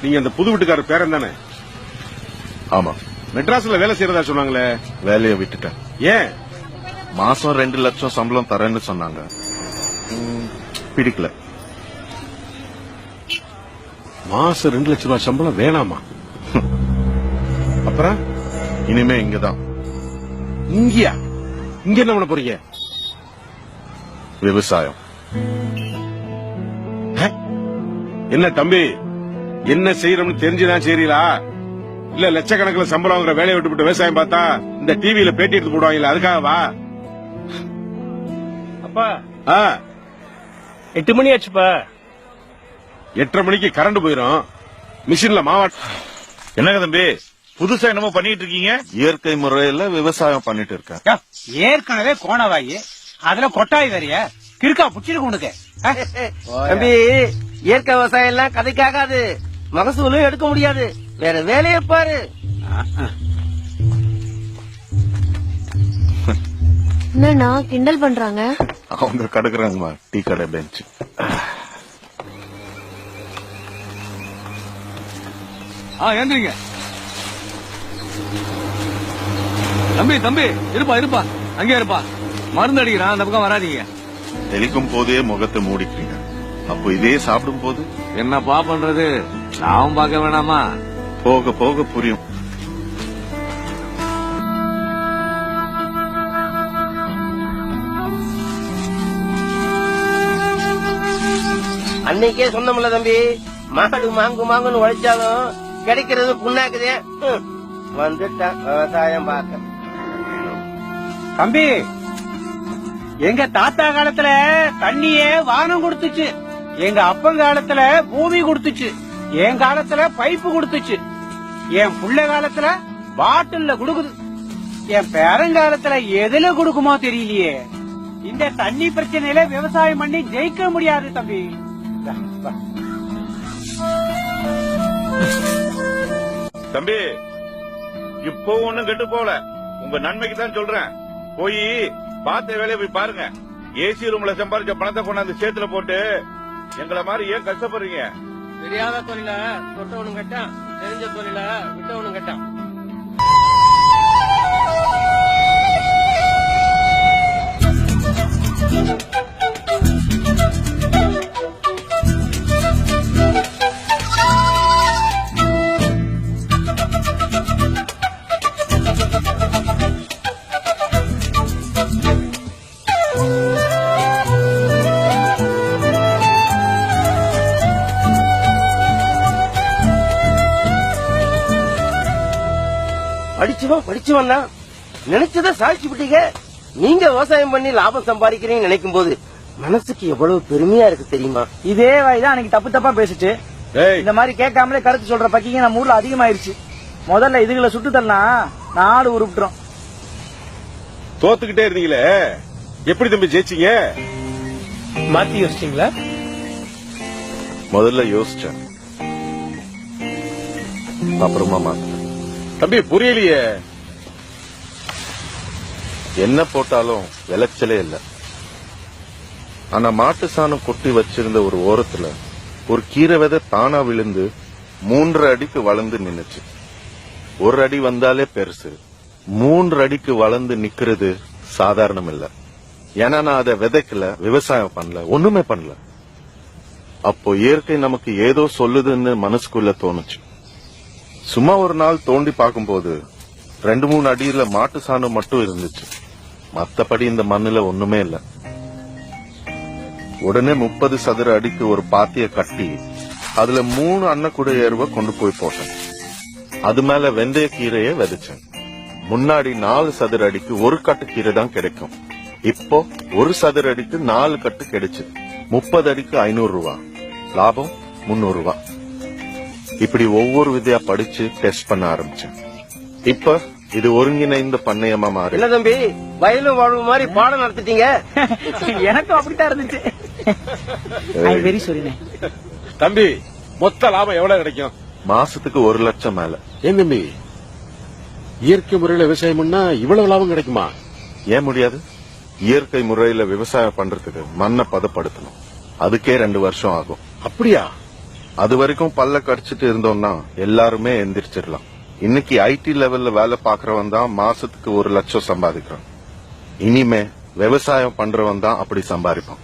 நீங்க அந்த புது வீட்டுக்காரர் பேரன் தானே? ஆமா. மெட்ராஸ்ல வேலை செய்யறதா சொன்னாங்களே? வேலையை விட்டுட்டேன். ஏன்? மாசம் 2 லட்சம் சம்பளம் தரேன்னு சொன்னாங்க. பிடிக்கல. மாசம் 2 லட்சம் ரூபாய் சம்பளம் வேணாமா? அப்புறம் இனிமே இங்கதான். இங்கயா? இங்க என்ன பண்ண போறீங்க? விவசாயம். என்ன தம்பி, என்ன செய்யறோம்னு தெரிஞ்சுதான் செய்றீங்களா? இல்ல லட்சக்கணக்கில் சம்பளம் வாங்குற வேலையை விட்டு விவசாயம் பார்த்தா இந்த டிவியில பேட்டி எடுத்து போடுவாங்கல்ல, அதுக்காகவா? அப்பா 8 மணி ஆச்சுப்பா. 8:30 மணிக்கு கரண்ட் போயிரும். மிஷின்ல மாவாட்ட. என்னங்க தம்பி புதுசா என்னமோ பண்ணிட்டு இருக்கீங்க? இயற்கை முறையில விவசாயம் பண்ணிட்டு இருக்கேன். ஏற்கனவே கோணவாயி, அதுல கொட்டாய் வேறைய கிறுக்கா புடிச்சிருக்கு உனக்கு. தம்பி, இயற்கை விவசாயம் எல்லாம் கதைக்காகாது, மகசூலும் எடுக்க முடியாது. வேற வேலையை பாரு. என்னன்னா கிண்டல் பண்றாங்க? அவங்க கடக்குறாங்கம்மா டீ கடை பெஞ்ச். ஏந்திரிங்க தம்பி. தம்பி இருப்பா அங்கே இருப்பா. மருந்து அடிக்கிறான், அந்த பக்கம் வராதீங்க. தெளிக்கும் போதே முகத்தை மூடிக்கிறீங்க. அப்போ இதே சாப்பிடும் போது என்னப்பா பண்றது? நான் பார்க்க வேணாமா? போக போக புரியும். அன்னைக்கே சொன்னோம்ல தம்பி, மாடு மாங்குன்னு உழைச்சாலும் கிடைக்கிறது புண்ணாக்குதே. வந்துட்டான் விவசாயம் பார்க்க. தம்பி, எங்க தாத்தா காலத்துல தண்ணியே வானம் கொடுத்துச்சு, எங்க அப்பன் காலத்துல பூமி கொடுத்துச்சு, என் காலத்துல பைப்பு கொடுத்துச்சு, என் புள்ள காலத்துல பாட்டில்ல கொடுக்குது, என் பேரங்காலத்துல எதுல கொடுக்குமோ தெரியலையே. இந்த தண்ணி பிரச்சனையில விவசாயம் பண்ணி ஜெயிக்க முடியாது தம்பி. தம்பி இப்போ ஒண்ணும் கெட்டு போல, உங்க நன்மைக்கு தான் சொல்றேன். போய் பார்த்த வேலையை போய் பாருங்க. ஏசி ரூம்ல சம்பாதிச்ச பணத்தை கொண்டாந்து சேத்துல போட்டு எங்களை மாதிரி ஏன் கஷ்டப்படுறீங்க? தெரியாத தொழில தொட்டவனும் கேட்டான், தெரிஞ்ச தொழில விட்டவனும் கேட்டான். படிச்சவன் தான் நினைச்சத சாதிச்சு விட்டீங்க. நீங்க விவசாயம் பண்ணி லாபம் சம்பாதிக்கிறீங்கன்னு நினைக்கும் போது மனசுக்கு எவ்வளவு பெருமையா இருக்கு தெரியுமா? இதே வாய்தான் அன்னைக்கு தப்பு தப்பா பேசிச்சு. இந்த மாதிரி கேட்காமலே கருத்து சொல்ற பக்கிங்க நம்ம ஊர்ல அதிகமாயிருச்சு. முதல்ல இதுகளை சுட்டு தரலாம், நாடு உருப்பிட்டோம். தோத்துக்கிட்டே இருந்தீங்களே, எப்படி தம்பி ஜெயிச்சீங்க? மாத்தி யோசிச்சீங்களா? முதல்ல யோசிச்சேன், அப்புறமா மாத்த. தம்பி புரியலையே. என்ன போட்டாலும் விளைச்சலே இல்ல. ஆனா மாட்டு சாணம் கொட்டி வச்சிருந்த ஒரு ஓரத்துல ஒரு கீரை விதை தானா விழுந்து 3 அடிக்கு வளர்ந்து நின்னுச்சு. 1 அடி வந்தாலே பெருசு, 3 அடிக்கு வளர்ந்து நிக்கிறது சாதாரணம் இல்ல. ஏன்னா நான் அதை விதைக்கல, விவசாயம் பண்ணல, ஒண்ணுமே பண்ணல. அப்போ இயற்கை நமக்கு ஏதோ சொல்லுதுன்னு மனசுக்குள்ள தோணுச்சு. சும்மா ஒரு நாள் தோண்டி பார்க்கும்போது 2-3 அடியில மாட்டு சாணம் மட்டும் இருந்துச்சு. மத்தபடி இந்த மண்ணுல ஒண்ணுமே இல்ல. உடனே 30 சதுர அடிக்கு ஒரு பாத்திய கட்டி அதுல 3 அன்னக்கூட ஏறுவ கொண்டு போய் போட்டேன். அது மேல வெந்தய கீரைய விதைச்சேன். முன்னாடி 4 சதுர அடிக்கு 1 கட்டு கீரை தான் கிடைக்கும். இப்போ 1 சதுர அடிக்கு 4 கட்டு கிடைச்சு. 30 அடிக்கு 500 ரூபாய் லாபம், 300 ரூபாய். இப்படி ஒவ்வொரு விதையா படிச்சு டெஸ்ட் பண்ண ஆரம்பிச்சேன். இப்ப இது ஒருங்கிணைந்த பண்ணையமா மாறி. இல்ல தம்பி, வயலும் வாழ்வு மாதிரி பாடம் நடத்திட்டீங்க. எனக்கும் அப்படித்தான் இருந்துச்சு. வெரி சாரி தம்பி, மொத்த லாபம் எவ்வளவு கிடைக்கும்? மாசத்துக்கு 1 லட்சம் மேல. ஏன் தம்பி, இயற்கை முறையில விவசாயம் பண்ணா இவ்வளவு லாபம் கிடைக்குமா? ஏன் முடியாது? இயற்கை முறையில விவசாயம் பண்றதுக்கு மண்ணை பதப்படுத்தணும். அதுக்கே 2 வருஷம் ஆகும். அப்படியா? அது வரைக்கும் பல்ல கடிச்சிட்டு இருந்தோம்னா எல்லாருமே எந்திரிச்சிடலாம். இன்னைக்கு ஐடி லெவல்ல வேலை பாக்குறவன் தான் மாசத்துக்கு 1 லட்சம் சம்பாதிக்கிறான். இனிமே விவசாயம் பண்றவன் தான் அப்படி சம்பாதிப்பான்.